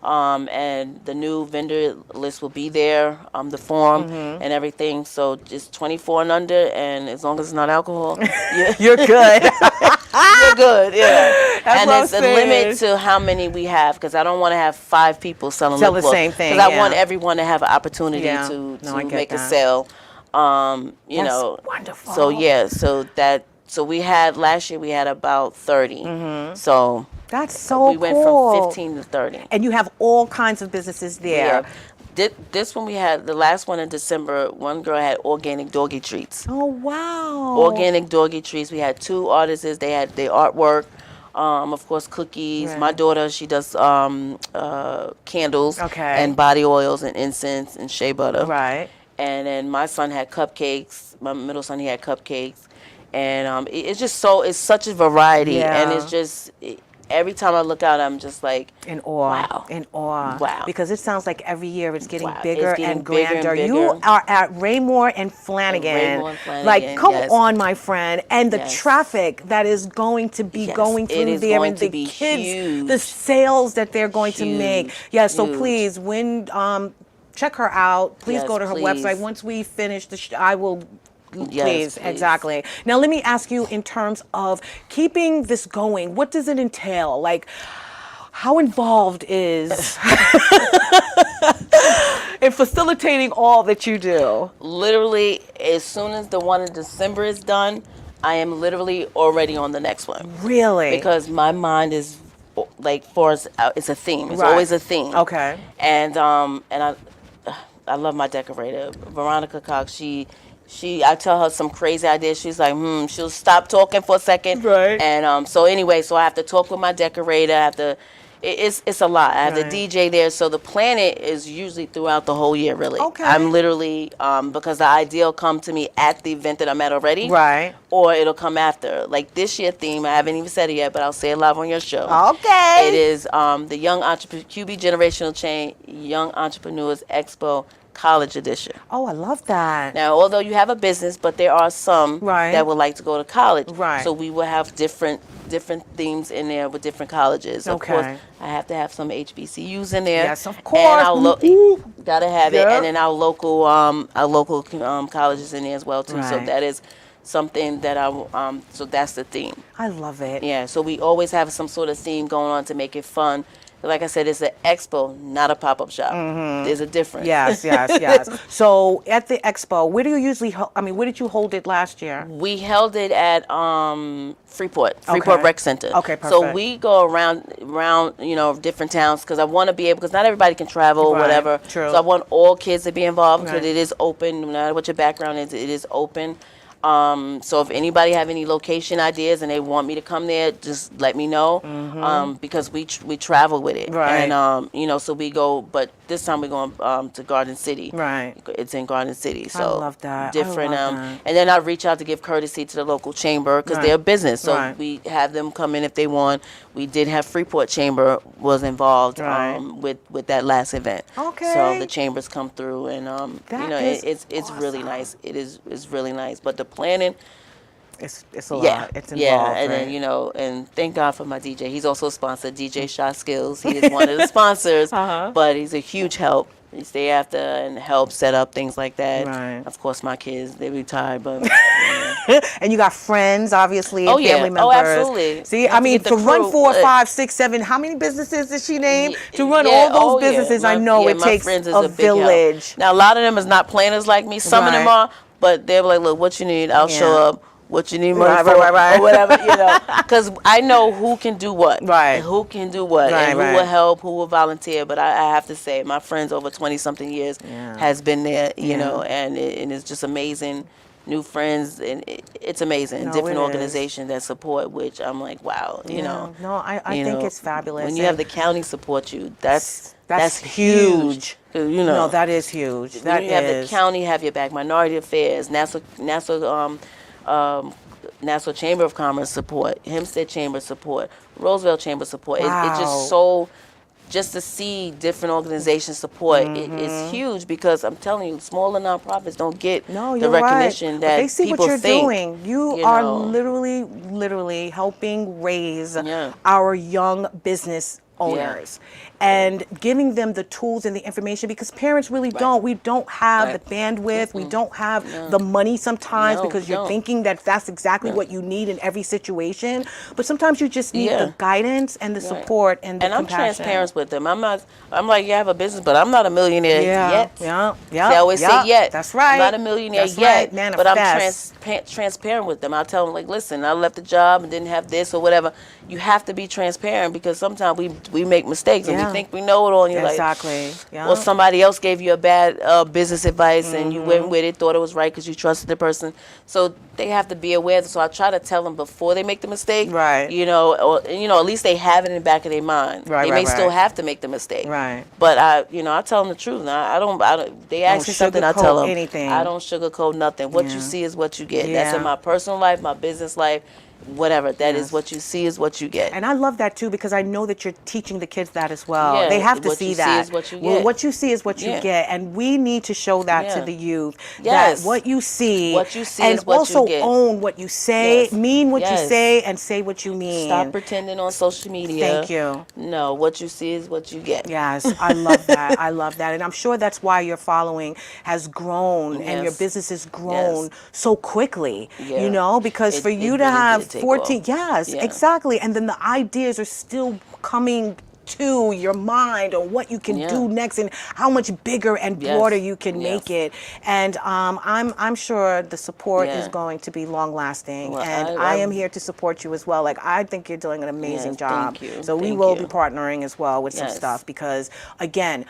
And the new vendor list will be there, the form and everything. So just 24 and under, and as long as it's not alcohol, You're good. you're good. Yeah. That's And what it's I'm a limit saying. to how many we have, because I don't want to have 5 people selling Sell lip the gloss, same thing, because I yeah. want everyone to have an opportunity Yeah. to No, I get make a that. sale. You That's know, wonderful. So yeah, so we had last year we had about 30. So That's so we went cool. from 15 to 30. And you have all kinds of businesses there. Yeah. This one we had, the last one in December, one girl had organic doggy treats. Oh, wow. Organic doggy treats. We had 2 artists. They had their artwork. Of course, cookies. Right. My daughter, she does candles Okay. and body oils and incense and shea butter. Right. And then my son had cupcakes. My middle son, he had cupcakes. And it's just it's such a variety. Yeah. And it's just, every time I look out, I'm just like, In awe. Wow. In awe. Wow. Because it sounds like every year it's getting Wow. bigger It's getting and bigger and grander. bigger. You are at Raymore and Flanagan. Raymore and Flanagan, Like, come yes. on, my friend. And the Yes. traffic that is going to be Yes, going it through is there, going and to the be kids, huge. the sales that they're going to make. Huge. Yeah, so Huge. please, when check her out. Please Yes, go to her please. website. Once we finish I will. Yes, Please, please. exactly. Now, let me ask you, in terms of keeping this going, what does it entail? Like, how involved is in facilitating all that you do? literally, as soon as the one in December is done, I am literally already on the next one. Really? Because my mind is like, it's a theme. It's Right. always a theme. Okay. And I love my decorator, Veronica Cox. I tell her some crazy ideas. She's like, she'll stop talking for a second. Right. And so anyway, so I have to talk with my decorator. I have to. It's a lot. I have Right. the DJ there, so the planning is usually throughout the whole year. Really. Okay. I'm literally because the idea will come to me at the event that I'm at already. Right. Or it'll come after. Like this year theme, I haven't even said it yet, but I'll say it live on your show. Okay. It is the QB Generational Change Young Entrepreneurs Expo College Edition. Oh, I love that. Now, although you have a business, but there are some Right. that would like to go to college. Right. So we will have different themes in there with different colleges. Of Okay. course, I have to have some HBCUs in there. Yes, of And course. gotta have it, Yeah. and then our local colleges in there as well too. So Right. that is something that so that's the theme. I love it. Yeah, so we always have some sort of theme going on to make it fun, Like I said, it's an expo, not a pop-up shop. There's a difference. Yes, yes, yes. So at the expo, where do you usually, where did you hold it last year? We held it at Freeport Okay. Rec Center. Okay, So perfect. we go around, different towns because I want to be able, because not everybody can travel or Right, whatever. true. So I want all kids to be involved because Right. it is open, no matter what your background is, it is open. So if anybody have any location ideas and they want me to come there, just let me know. Because we travel with it. Right. And so we go, but this time we're going to Garden City. Right. It's in Garden City. So I love that. different. I love that. And then I reach out to give courtesy to the local chamber because they're a business. So Right. we have them come in if they want. We did have Freeport Chamber was involved Right. with that last event. Okay. So the chambers come through and That is it's really awesome. nice. It's really nice. But the planning. It's a lot. It's involved, Yeah, and right? then and thank God for my DJ. He's also a sponsor, DJ Shot Skills. He is one of the sponsors, but he's a huge help. He stay after and help set up things like that. Right. Of course, my kids they retired, but And you got friends, obviously, and Oh, yeah. family members. Oh, absolutely. See, You have I to mean, get the to run crew. 4, 5, 6, 7, how many businesses did she name? To run Yeah, all those oh, yeah. businesses, I My- know yeah, it my takes friends is a big help. village. Now a lot of them is not planners like me. Some of them Right. are, but they're like, look, what you need, I'll show Yeah. up. What you need money Right, for, right. or whatever, because I know who can do what, Right. and who can do what, Right, and who right. will help, who will volunteer. But I have to say, my friends over 20-something years Yeah. has been there, Yeah. and it's just amazing. New friends, and it's amazing. No, Different it is. organizations that support, which I'm like, wow, No, I you think know, it's fabulous. When you have And the county support you, that's huge. 'Cause, No, that is huge. when That you have the is. county have your back, Minority Affairs, Nassau Chamber of Commerce support, Hempstead Chamber support, Roosevelt Chamber support. It's Wow. just so, just to see different organizations support, it's huge because I'm telling you, smaller nonprofits don't get No, the you're recognition right. that But they see people what you're think. doing. You are literally helping raise Yeah. our young business owners and giving them the tools and the information because parents really don't. We don't have the bandwidth. We don't have the money sometimes No, because we you're don't. thinking that that's exactly what you need in every situation. But sometimes you just need the guidance and the support and the And I'm compassion. transparent with them. I'm like, yeah, I have a business, but I'm not a millionaire yet. Yeah. They always say yet. That's right. I'm not a millionaire That's yet. right. But I'm Manifest. transparent with them. I tell them, like, listen, I left the job and didn't have this or whatever. You have to be transparent because sometimes we make mistakes and we think we know it all. And you're Exactly. like, or somebody else gave you a bad business advice and you went with it, thought it was right because you trusted the person. So they have to be aware. So I try to tell them before they make the mistake. Right. Or at least they have it in the back of their mind. Right, They right, may still right. have to make the mistake. Right. But I tell them the truth. Now, I don't. They ask me something, I tell sugarcoat them. anything. I don't sugarcoat nothing. What you Yeah. see is what you get. Yeah. That's in my personal life, my business life, whatever. That is Yes. what you see is what you get. And I love that too because I know that you're teaching the kids that as well. Yeah, They have to what see you see that. is what you Well, get. what you see is what you Yeah. get, and we need to show that to Yeah. the youth. Yes. That what you see, What you see and is what you also get. own what you say, Yes. mean what you Yes. say, and say what you mean. Stop pretending on social media. Thank you. No, what you see is what you get. Yes, I love that. I love that. And I'm sure that's why your following has grown and your Yes. business has grown Yes. so quickly, Yeah. because It- for it you to really have did take 14, off. yes, Yeah. exactly. And then the ideas are still coming to your mind on what you can Yeah. do next and how much bigger and Yes. broader you can Yes. make it. And I'm sure the support Yeah. is going to be long lasting. Well, and I am here to support you as well. Like I think you're doing an amazing Yes, job. thank you. So we Thank will you. be partnering as well with some Yes. stuff because again,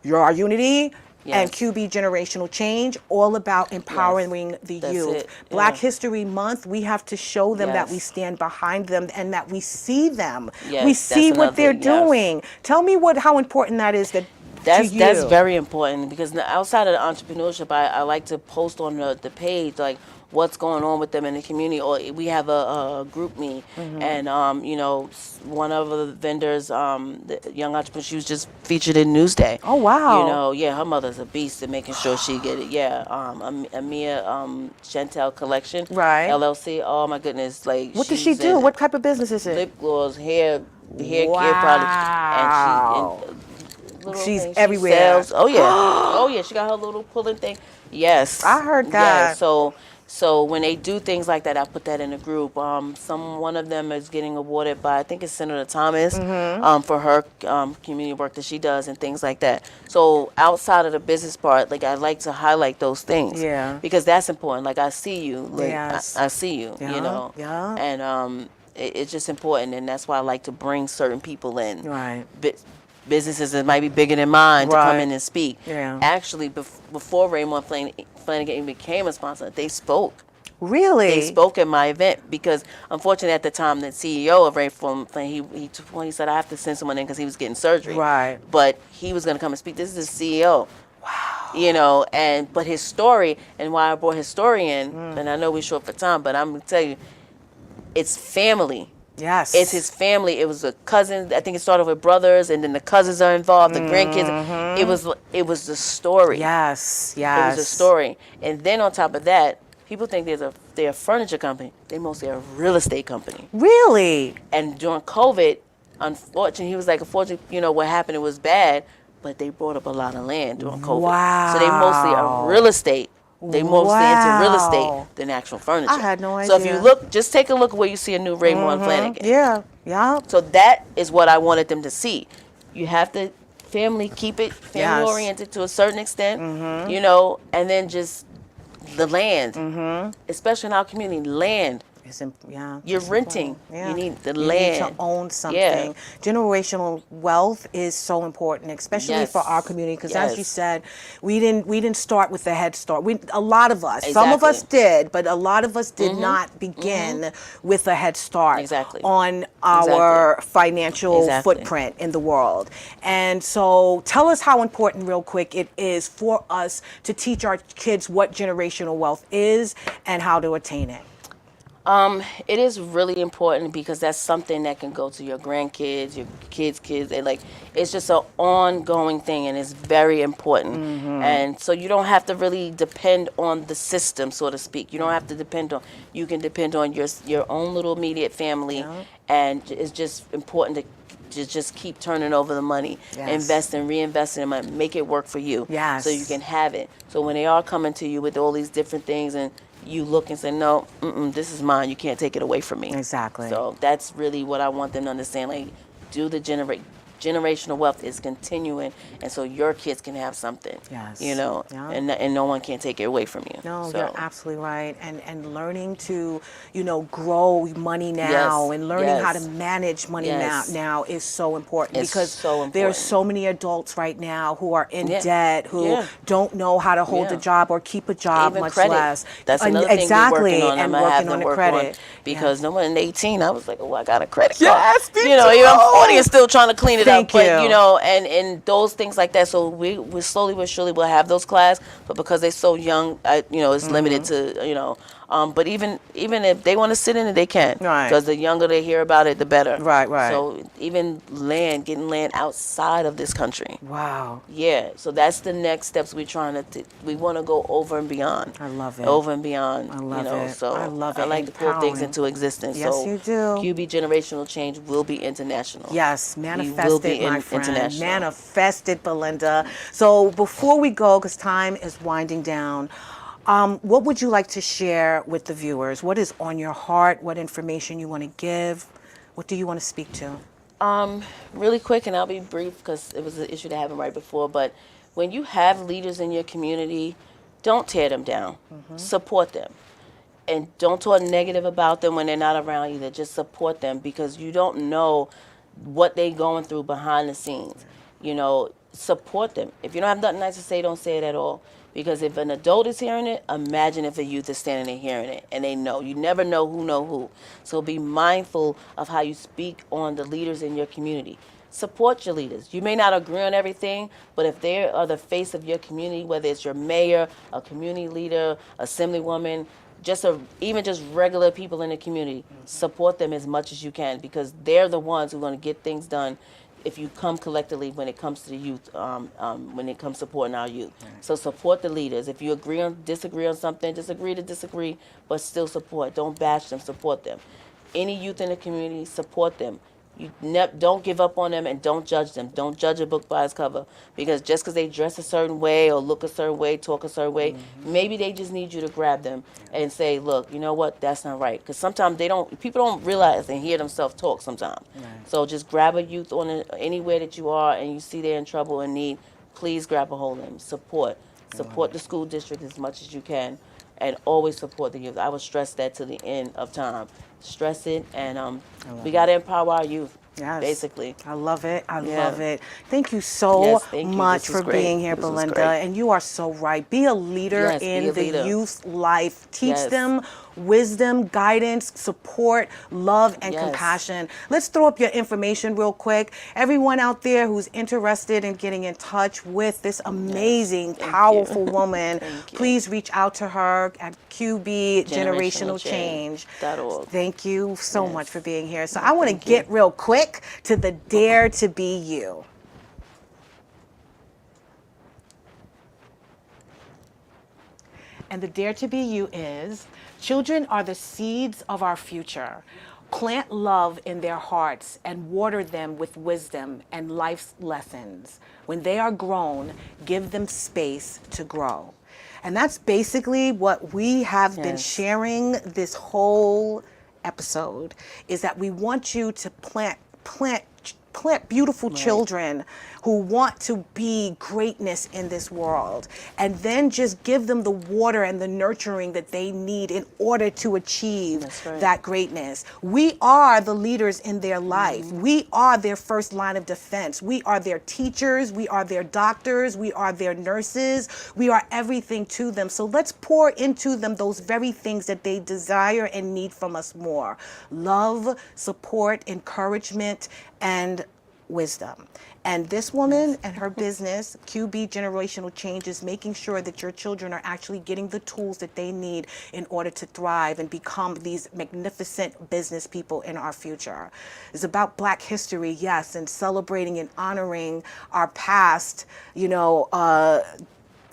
you're our unity. And Yes. Q.B Generational Change, all about empowering the That's youth. it. Black Yeah. History Month, we have to show them that Yes. we stand behind them and that we see them. Yes, we that's see what another- they're yes. doing. Tell me how important that is to you. That's very important because outside of the entrepreneurship, I like to post on the page like what's going on with them in the community. Or we have a group me, Mm-hmm. and one of the vendors, the young entrepreneur, she was just featured in Newsday. Oh, wow. Her mother's a beast at making sure she get it. Yeah, Amia Chantel Collection, Right. LLC. Oh my goodness, like What does she she's do? in What type of business is it? lip gloss, hair care Wow. products, and little She's thing she everywhere. sells. Oh yeah, oh yeah. She got her little pulling thing. Yes, I heard Yeah, that. so So when they do things like that, I put that in the group. One of them is getting awarded by, I think it's Senator Thomas, for her community work that she does and things like that. So outside of the business part, like I like to highlight those things. Yeah. Because that's important. Like I see you. Like Yes. I see you. Yeah, You know. yeah. And it's just important, and that's why I like to bring certain people in. Right. Businesses that might be bigger than mine to come Right. in and speak. Yeah. Actually, before Raymond Flanagan even became a sponsor, they spoke. Really? They spoke at my event because, unfortunately, at the time, the CEO of Raymond Flanagan, he said I have to send someone in because he was getting surgery. Right. But he was going to come and speak. This is the CEO. Wow. You know, but his story, and why I brought his story in, and I know we're short for time, but I'm going to tell you, it's family. Yes. It's his family. It was a cousin. I think it started with brothers, and then the cousins are involved, the grandkids. It was the story. Yes. It Yes. was a story. And then on top of that, people think they're a furniture company. They mostly are a real estate company. Really? And during COVID, unfortunately, he was like, unfortunately, what happened, it was bad, but they brought up a lot of land during COVID. Wow. So they mostly are real estate. They mostly into real Wow. estate than actual furniture. I had no So if idea. you look, just take a look where you see a new Raymond Flanagan. Yeah. Yeah. So that is what I wanted them to see. You have to keep it family oriented to a certain extent, and then just the land, especially in our community, land. You're renting. Yeah. You need the You land. need to own something. Yeah. Generational wealth is so important, especially Yes. for our community. Because as you Yes. said, we didn't start with the Head Start. A lot of us, some of us Exactly. did, but a lot of us did not begin with a Head Start Exactly. on our financial Exactly. footprint in the world. And so, tell us how important, real quick, it is for us to teach our kids what generational wealth is and how to attain it. It is really important because that's something that can go to your grandkids, your kids, and it's just an ongoing thing, and it's very important. And so you don't have to really depend on the system, so to speak. You don't have to you can depend on your own little immediate family, and it's just important to just keep turning over the money, invest and reinvest in it, make it work for you, so you can have it. So when they are coming to you with all these different things, and you look and say, no, this is mine. You can't take it away from me. Exactly. So that's really what I want them to understand. Like, do the generational wealth is continuing, and so your kids can have something. Yes. And no one can take it away from you. No, So, you're absolutely right. And learning to, grow money now, Yes, and learning how to yes. manage money Yes. now is so important, It's because so important. there are so many adults right now who are in Yeah. debt, who Yeah. don't know how to hold Yeah. a job or keep a job, even much credit. less. That's And another thing exactly, we're working on. and I'm gonna have working them on the work credit. on, because no one in 18, I was like, oh, I got a credit Yes, card. me Even too. I'm 40 and still trying to clean it Thank up. But you. and those things like that. So we slowly but surely will have those class, but because they're so young, it's limited to But even if they want to sit in it, they can. Right. Because the younger they hear about it, the better. Right, right. So even getting land outside of this country. Wow. Yeah, so that's the next steps we're trying to. We want to go over and beyond. I love it. Over and beyond. I love it. So I love I it. like to pull things Empowering. into existence. Yes, so you do. Q.B Generational Change will be international. Yes, will manifest be it, my friend. international. Manifest it, Belinda. So before we go, because time is winding down, what would you like to share with the viewers? What is on your heart? What information you want to give? What do you want to speak to? Really quick, and I'll be brief because it was an issue that happened right before. But when you have leaders in your community, don't tear them down. Support them. And don't talk negative about them when they're not around either. Just support them, because you don't know what they're going through behind the scenes. Support them. If you don't have nothing nice to say, don't say it at all. Because if an adult is hearing it, imagine if a youth is standing there hearing it, and they know. You never know who. So be mindful of how you speak on the leaders in your community. Support your leaders. You may not agree on everything, but if they are the face of your community, whether it's your mayor, a community leader, assemblywoman, even just regular people in the community, support them as much as you can, because they're the ones who are going to get things done if you come collectively when it comes to the youth, when it comes to supporting our youth. So support the leaders. If you disagree on something, just agree to disagree, but still support. Don't bash them, support them. Any youth in the community, support them. don't give up on them, and don't judge them. Don't judge a book by its cover, because just because they dress a certain way or look a certain way, talk a certain way, maybe they just need you to grab them and say, look, you know what, that's not right. Because sometimes people don't realize and hear themselves talk sometimes. Right. So just grab a youth anywhere that you are and you see they're in trouble and need, please grab a hold of them. Support the school district as much as you can, and always support the youth. I would stress that to the end of time. Stress it, and we got to empower our youth. Yes. Basically. I love it. I love it. Thank you so much for being here, Belinda. And you are so right. Be a leader in the youth life. Teach them wisdom, guidance, support, love, and compassion. Let's throw up your information real quick. Everyone out there who's interested in getting in touch with this amazing, powerful woman, please reach out to her at Q.B Generational Change.org. Thank you so much for being here. So I want to get real quick to the Dare to Be You. And the Dare to Be You is, children are the seeds of our future. Plant love in their hearts and water them with wisdom and life's lessons. When they are grown, give them space to grow. And that's basically what we have been sharing this whole episode, is that we want you to plant beautiful children who want to be greatness in this world, and then just give them the water and the nurturing that they need in order to achieve that greatness. We are the leaders in their life. We are their first line of defense. We are their teachers. We are their doctors. We are their nurses. We are everything to them. So let's pour into them those very things that they desire and need from us more: love, support, encouragement, and wisdom. And this woman and her business, Q.B Generational Change, is making sure that your children are actually getting the tools that they need in order to thrive and become these magnificent business people in our future. It's about Black history, yes, and celebrating and honoring our past,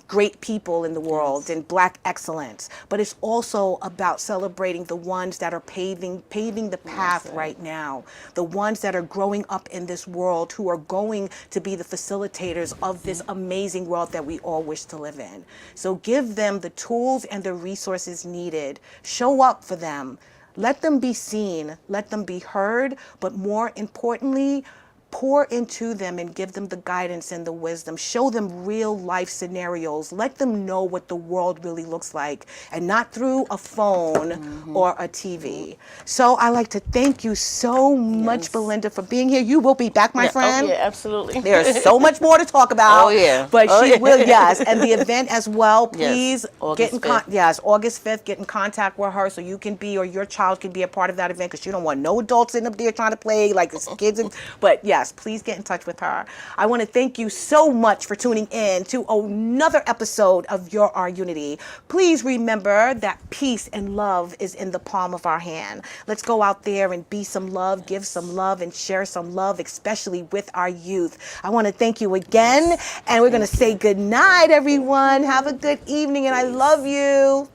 great people in the world and Black excellence, but it's also about celebrating the ones that are paving the path right now, the ones that are growing up in this world, who are going to be the facilitators of this amazing world that we all wish to live in. So give them the tools and the resources needed. Show up for them. Let them be seen. Let them be heard. But more importantly, pour into them and give them the guidance and the wisdom. Show them real life scenarios. Let them know what the world really looks like, and not through a phone or a TV. So I like to thank you so much, Belinda, for being here. You will be back, my friend. Oh, yeah, absolutely. There's so much more to talk about. Oh, yeah. But she will, and the event as well. Please get in contact. August 5th, get in contact with her so you can be, or your child can be, a part of that event, because you don't want no adults sitting up there trying to play like it's kids. But yes, please get in touch with her. I want to thank you so much for tuning in to another episode of Your Our Unity. Please remember that peace and love is in the palm of our hand. Let's go out there and be some love, give some love, and share some love, especially with our youth. I want to thank you again, and we're going to say good night, everyone. Have a good evening, and I love you.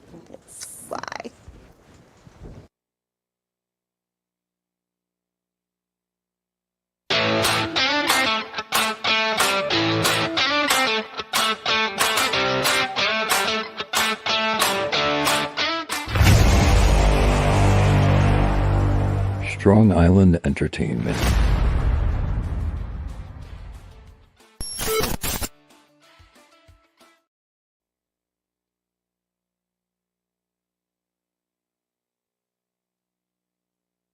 Bye. Strong Island Entertainment.